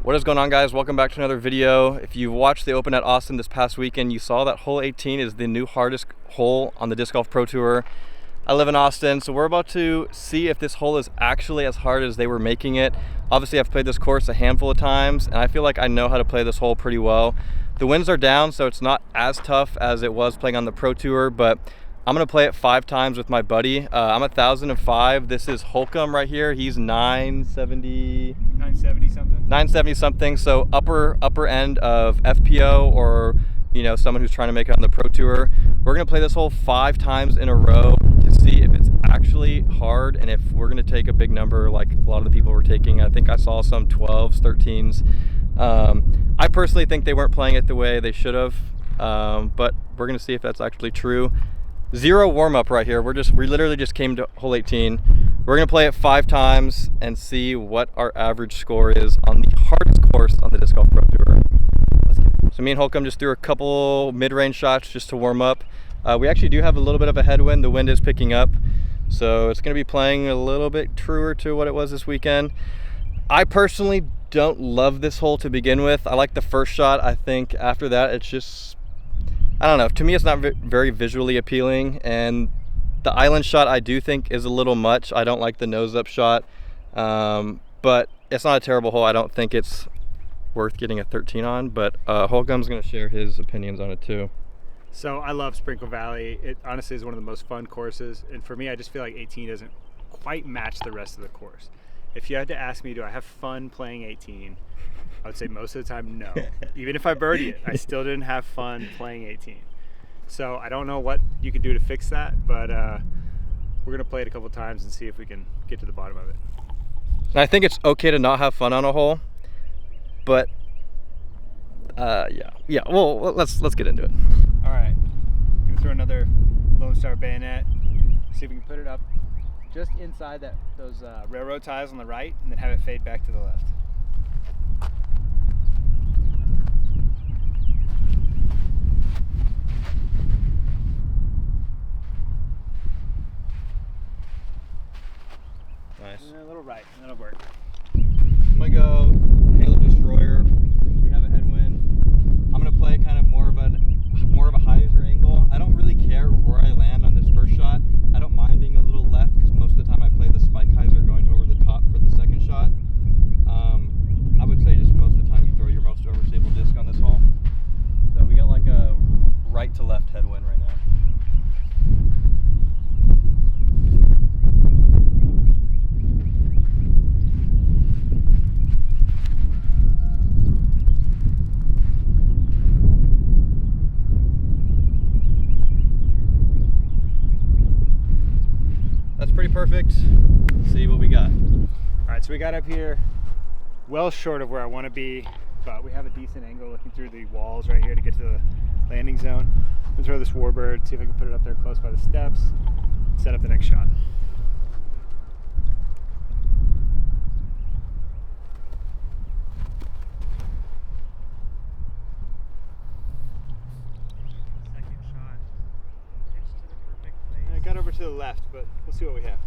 What is going on, guys? Welcome back to another video. If you watched the Open at Austin this past weekend, you saw that hole 18 is the new hardest hole on the Disc Golf Pro Tour. I live in Austin, so we're about to see if this hole is actually as hard as they were making it. Obviously, I've played this course a handful of times, and I feel like I know how to play this hole pretty well. The winds are down, so it's not as tough as it was playing on the Pro Tour, but I'm gonna play it 5 times with my buddy. I'm 1,005. This is Holcomb right here. He's 970 something. 970 something. So upper end of FPO, or someone who's trying to make it on the Pro Tour. We're gonna play this hole 5 times in a row to see if it's actually hard and if we're gonna take a big number like a lot of the people were taking. I think I saw some 12s, 13s. I personally think they weren't playing it the way they should have, but we're gonna see if that's actually true. Zero warm-up right here. We literally just came to hole 18. We're gonna play it 5 times and see what our average score is on the hardest course on the Disc Golf Pro Tour. Let's get it. So me and Holcomb just threw a couple mid-range shots just to warm up. We actually do have a little bit of a headwind. The wind is picking up, so it's gonna be playing a little bit truer to what it was this weekend. I personally don't love this hole to begin with. I like the first shot. I think after that it's just, I don't know, to me it's not very visually appealing, and the island shot I do think is a little much. I don't like the nose up shot, but it's not a terrible hole. I don't think it's worth getting a 13 on, but Holcomb's gonna share his opinions on it too. So I love Sprinkle Valley. It honestly is one of the most fun courses, and for me I just feel like 18 doesn't quite match the rest of the course. If you had to ask me, do I have fun playing 18? I would say most of the time, no. Even if I birdie it, I still didn't have fun playing 18. So I don't know what you can do to fix that, but we're gonna play it a couple times and see if we can get to the bottom of it. I think it's okay to not have fun on a hole, but yeah. Well, let's get into it. All right, gonna throw another Lone Star bayonet. See if we can put it up just inside those railroad ties on the right, and then have it fade back to the left. Nice. And a little right, that'll work. I'm gonna go Halo Destroyer. We have a headwind. I'm gonna play kind of more of a hyzer angle. I don't really care where I land on this first shot. I don't mind being a little left because most of the time I play the spike hyzer going over the top for the second shot. I would say just most of the time you throw your most overstable disc on this hole. So we got like a right to left headwind right now. That's pretty perfect. Let's see what we got. All right, so we got up here well short of where I want to be, but we have a decent angle looking through the walls right here to get to the landing zone. I'm gonna throw this warbird, see if I can put it up there close by the steps, set up the next shot. Second shot, pitch to the perfect place. I got over to the left, but we'll see what we have.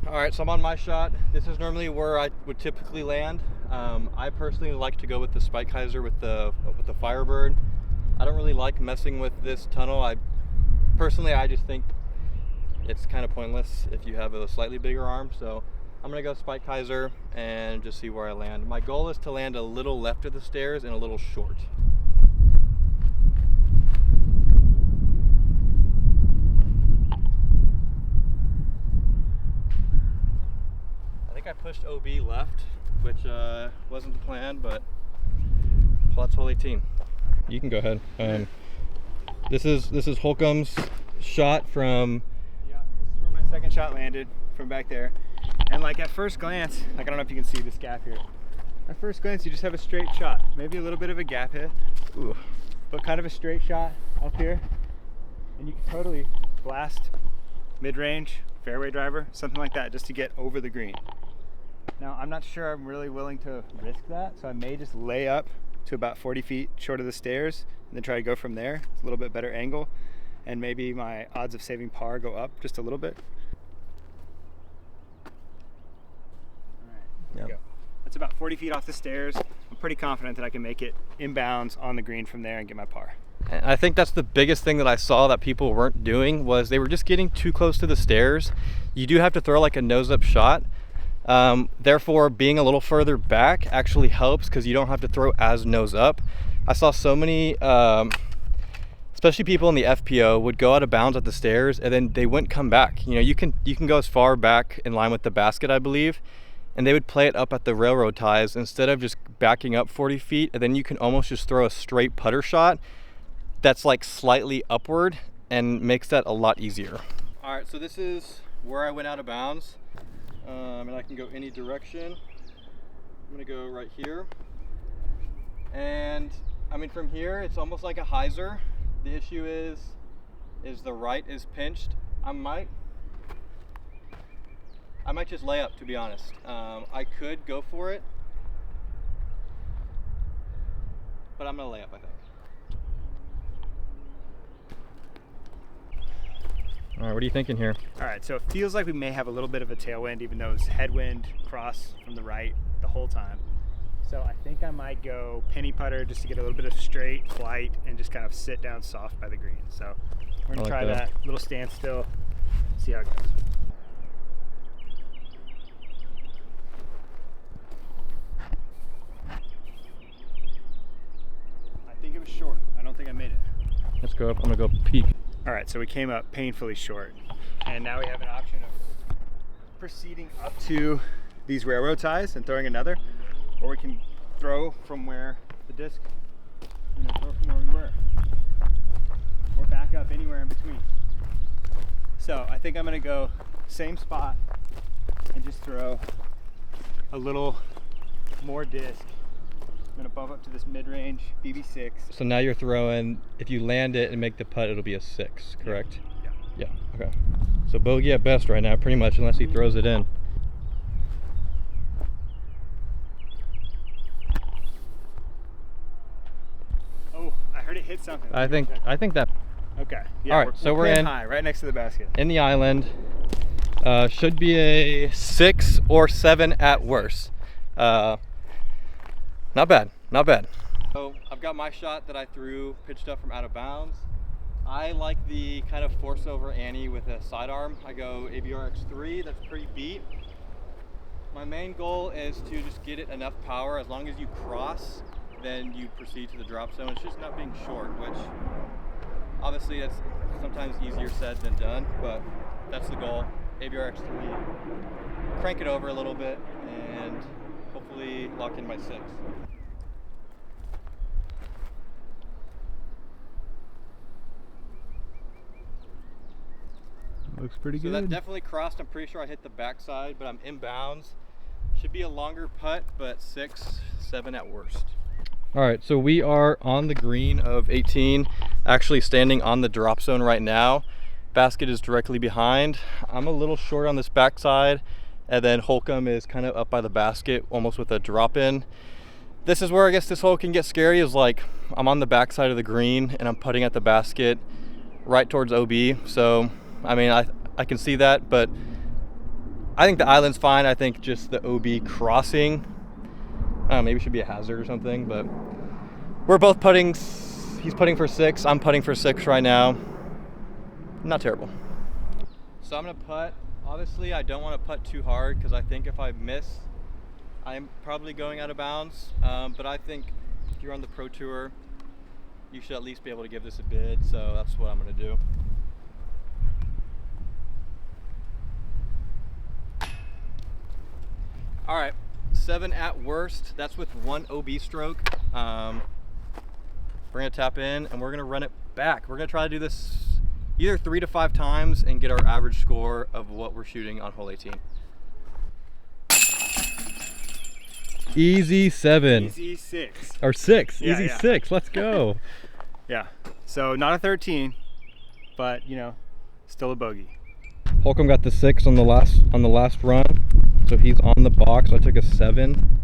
All right, so I'm on my shot. This is normally where I would typically land. I personally like to go with the spike hyzer with the Firebird. I don't really like messing with this tunnel. I just think it's kind of pointless if you have a slightly bigger arm. So I'm gonna go spike hyzer and just see where I land. My goal is to land a little left of the stairs and a little short. I pushed OB left, which wasn't the plan, but well, that's hole 18. You can go ahead. This is Holcomb's shot from. Yeah, this is where my second shot landed, from back there. And like at first glance, like I don't know if you can see this gap here. At first glance, you just have a straight shot, maybe a little bit of a gap hit, Ooh. but kind of a straight shot up here, and you can totally blast mid-range, fairway driver, something like that, just to get over the green. Now, I'm not sure I'm really willing to risk that, so I may just lay up to about 40 feet short of the stairs and then try to go from there. It's a little bit better angle, and maybe my odds of saving par go up just a little bit. All right, there we go. That's about 40 feet off the stairs. I'll pretty confident that I can make it inbounds on the green from there and get my par. And I think that's the biggest thing that I saw that people weren't doing, was they were just getting too close to the stairs. You do have to throw like a nose up shot. Therefore, being a little further back actually helps because you don't have to throw as nose up. I saw so many, especially people in the FPO, would go out of bounds at the stairs and then they wouldn't come back. You know, you can go as far back in line with the basket, I believe, and they would play it up at the railroad ties instead of just backing up 40 feet, and then you can almost just throw a straight putter shot that's like slightly upward and makes that a lot easier. All right, so this is where I went out of bounds, and I can go any direction. I'm gonna go right here, and I mean from here it's almost like a hyzer. The issue is the right is pinched. I might just lay up, to be honest. I could go for it, but I'm gonna lay up, I think. All right, what are you thinking here? All right, so it feels like we may have a little bit of a tailwind, even though it's headwind cross from the right the whole time. So I think I might go penny putter just to get a little bit of straight flight and just kind of sit down soft by the green. So we're gonna try that little standstill, see how it goes. I think it was short. I don't think I made it. Let's go up. I'm gonna go peek. All right, so we came up painfully short, and now we have an option of proceeding up to these railroad ties and throwing another, or we can throw from where the disc, throw from where we were, or back up anywhere in between. So I think I'm gonna go same spot and just throw a little more disc. I'm gonna bump up to this mid-range BB6. So now you're throwing, if you land it and make the putt, it'll be a 6, correct? Yeah. Yeah, okay. So bogey at best right now, pretty much, unless he throws it in. Oh, I heard it hit something. I think that. Okay. Yeah, all right, so we're in high, right next to the basket. In the island. Should be a 6 or 7 at worst. Not bad, not bad. So I've got my shot that I threw, pitched up from out of bounds. I like the kind of force over Annie with a sidearm. I go ABRX3, that's pretty beat. My main goal is to just get it enough power. As long as you cross, then you proceed to the drop zone. It's just not being short, which obviously that's sometimes easier said than done, but that's the goal. ABRX3, crank it over a little bit, and hopefully lock in my 6. Looks pretty So good. that definitely crossed. I'm pretty sure I hit the backside, but I'm inbounds. Should be a longer putt, but 6, 7 at worst. All right, so we are on the green of 18, actually standing on the drop zone right now. Basket is directly behind. I'm a little short on this backside, and then Holcomb is kind of up by the basket, almost with a drop in. This is where I guess this hole can get scary, is like I'm on the backside of the green and I'm putting at the basket right towards OB. So, I mean, I can see that, but I think the island's fine. I think just the OB crossing, I don't know, maybe it should be a hazard or something, but we're both putting. He's putting for 6, I'm putting for 6 right now. Not terrible. So I'm gonna putt. Obviously, I don't want to putt too hard because I think if I miss, I'm probably going out of bounds. But I think if you're on the Pro Tour, you should at least be able to give this a bid. So that's what I'm gonna do. All right, 7 at worst. That's with 1 OB stroke. We're gonna tap in and we're gonna run it back. We're gonna try to do this either 3 to 5 times and get our average score of what we're shooting on hole 18. Easy 7. Easy 6. Or 6. Yeah, Easy yeah. 6. Let's go. Yeah. So not a 13, but still a bogey. Holcomb got the 6 on the last run, so he's on the box. I took a 7.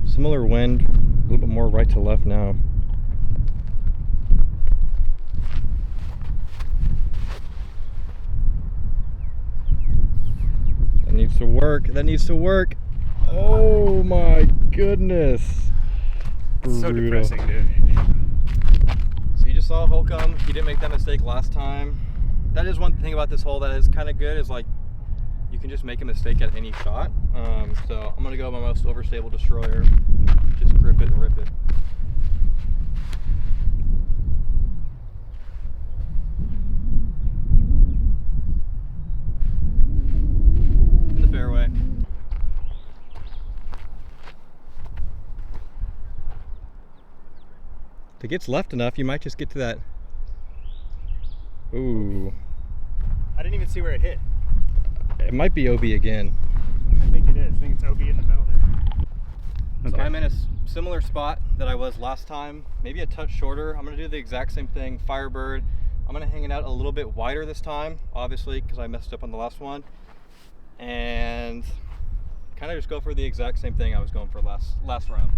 Similar wind, a little bit more right to left now. That needs to work. That needs to work. Oh my goodness. It's so Brutal. depressing, dude. So you just saw Holcomb. He didn't make that mistake last time. That is one thing about this hole that is kind of good, is like you can just make a mistake at any shot. So I'm gonna go my most overstable destroyer. Just grip it and rip it. In the fairway. If it gets left enough, you might just get to that. Ooh. I didn't even see where it hit. It might be OB again. I think it is. I think it's OB in the middle there. So I'm in a similar spot that I was last time, maybe a touch shorter. I'm gonna do the exact same thing, Firebird. I'm gonna hang it out a little bit wider this time, obviously, because I messed up on the last one. And kind of just go for the exact same thing I was going for last round.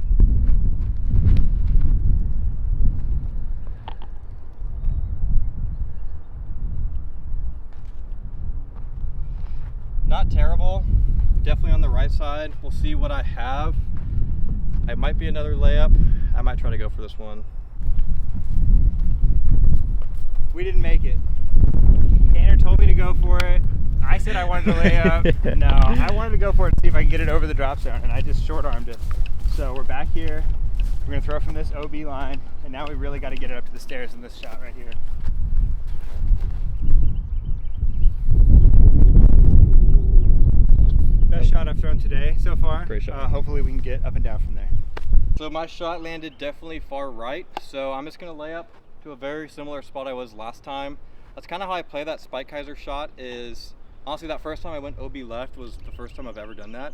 Not terrible, definitely on the right side. We'll see what I have. It might be another layup. I might try to go for this one. We didn't make it. Tanner told me to go for it. I said I wanted to lay up. No, I wanted to go for it and see if I can get it over the drop zone, and I just short-armed it. So we're back here. We're gonna throw from this OB line, and now we really got to get it up to the stairs in this shot right here. Best shot I've thrown today so far. Great shot. Hopefully we can get up and down from there. So my shot landed definitely far right, so I'm just gonna lay up to a very similar spot I was last time. That's kind of how I play that Spike Kaiser shot. Is honestly, that first time I went OB left was the first time I've ever done that.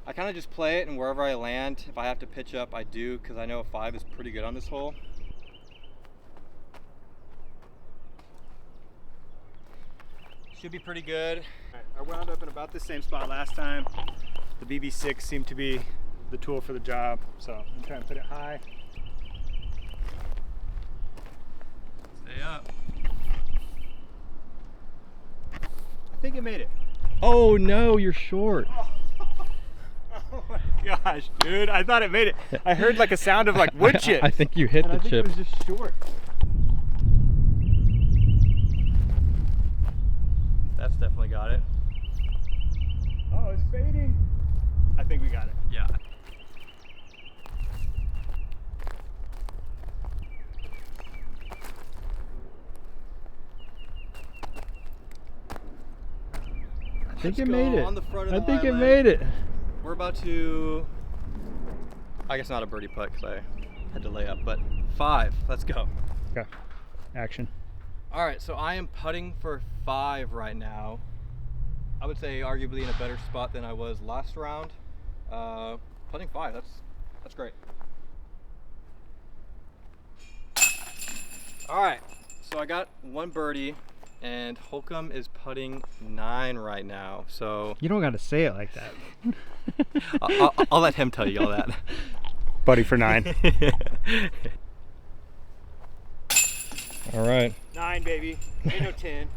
I kind of just play it, and wherever I land, if I have to pitch up, I do, because I know a 5 is pretty good on this hole. Should be pretty good. All right, I wound up in about the same spot last time. The BB6 seemed to be the tool for the job, so I'm trying to put it high. Stay up. I think it made it. Oh no, you're short. Oh my gosh, dude! I thought it made it. I heard like a sound of like wood chips. I think you hit and the I think chip. it was just short. That's definitely got it. Oh, it's fading. I think we got it. Yeah. I think it made it. On the front of the island. made it. We're about to, I guess not a birdie putt because I had to lay up, but 5. Let's go. Okay. Action. All right, so I am putting for 5 right now. I would say arguably in a better spot than I was last round. Putting 5, that's great. All right, so I got 1 birdie, and Holcomb is putting 9 right now. So You don't got to say it like that. I'll let him tell you all that. Buddy for 9. All right. 9, baby. Ain't no 10.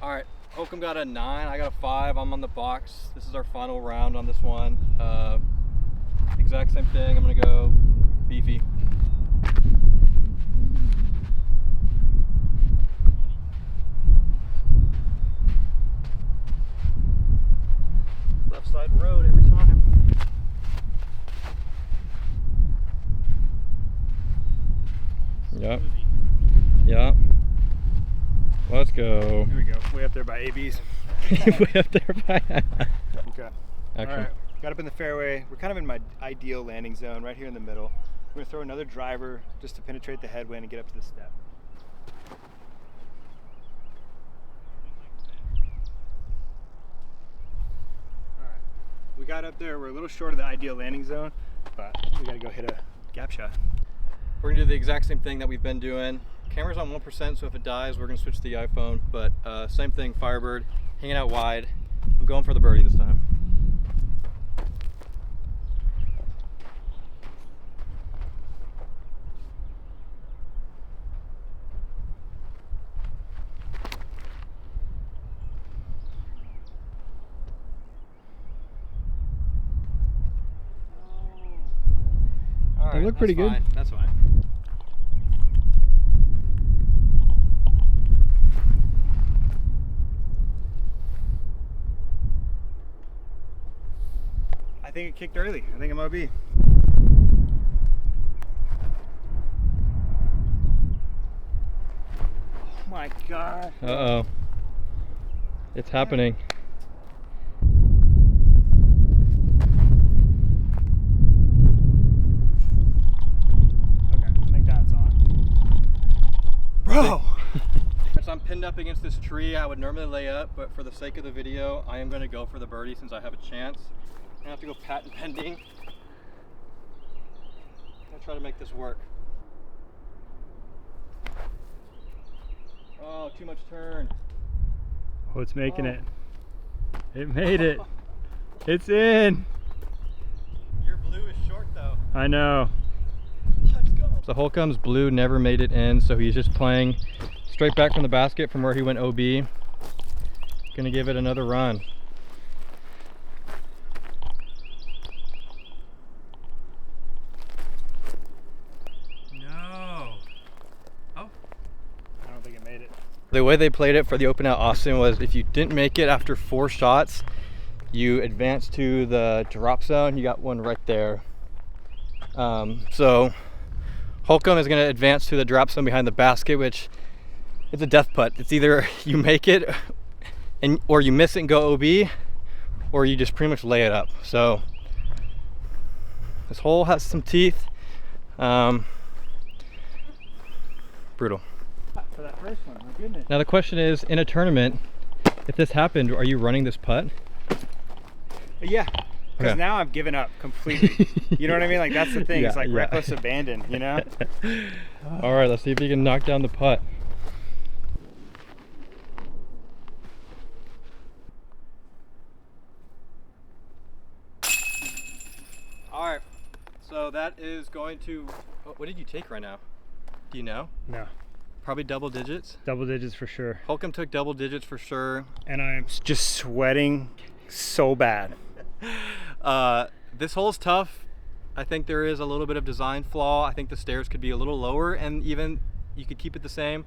All right, Holcomb got a 9, I got a 5, I'm on the box. This is our final round on this one. Exact same thing, I'm gonna go beefy. Left side road every time. Yep. Yep. Let's go. Here we go. Way up there by ABs. Way up there by Okay. Action. All right. Got up in the fairway. We're kind of in my ideal landing zone right here in the middle. We're gonna throw another driver just to penetrate the headwind and get up to the step. All right. We got up there. We're a little short of the ideal landing zone, but we gotta go hit a gap shot. We're gonna do the exact same thing that we've been doing. Camera's on 1%, so if it dies, we're gonna switch to the iPhone, but same thing, Firebird, hanging out wide. I'm going for the birdie this time. right, look pretty good. Fine. That's fine. I think it kicked early. I think I'm OB. Oh my god. Uh-oh. It's happening. Okay, I think that's on. Bro! So I'm pinned up against this tree. I would normally lay up, but for the sake of the video, I am going to go for the birdie since I have a chance. I have to go patent pending. I'm gonna try to make this work. Oh, too much turn. Oh, it's making it. It made it. It's in. Your blue is short though. I know. Let's go. So Holcomb's blue never made it in, so he's just playing straight back from the basket from where he went OB. Gonna give it another run. The way they played it for the Open at Austin was if you didn't make it after 4 shots, you advanced to the drop zone. You got one right there. So Holcomb is going to advance to the drop zone behind the basket, which is a death putt. It's either you make it or you miss it and go OB, or you just pretty much lay it up. So this hole has some teeth. Brutal. For that first one, my goodness. Now the question is, in a tournament, if this happened, are you running this putt? Yeah, because Okay. now I've given up completely. You know what I mean? Like that's the thing. Yeah, It's like yeah. reckless abandon, you know? All right, let's see if you can knock down the putt. All right, so that is going to, what did you take right now? Do you know? No, Probably double digits. double digits for sure. Holcomb took double digits for sure. And I'm just sweating so bad. This hole's tough. I think there is a little bit of design flaw. I think the stairs could be a little lower, and even you could keep it the same.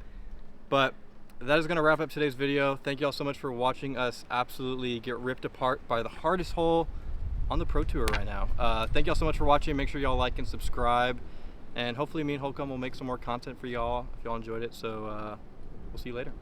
But that is going to wrap up today's video. Thank you all so much for watching us absolutely get ripped apart by the hardest hole on the Pro Tour right now. Thank you all so much for watching. Make sure y'all like and subscribe, and hopefully me and Holcomb will make some more content for y'all if y'all enjoyed it. So we'll see you later.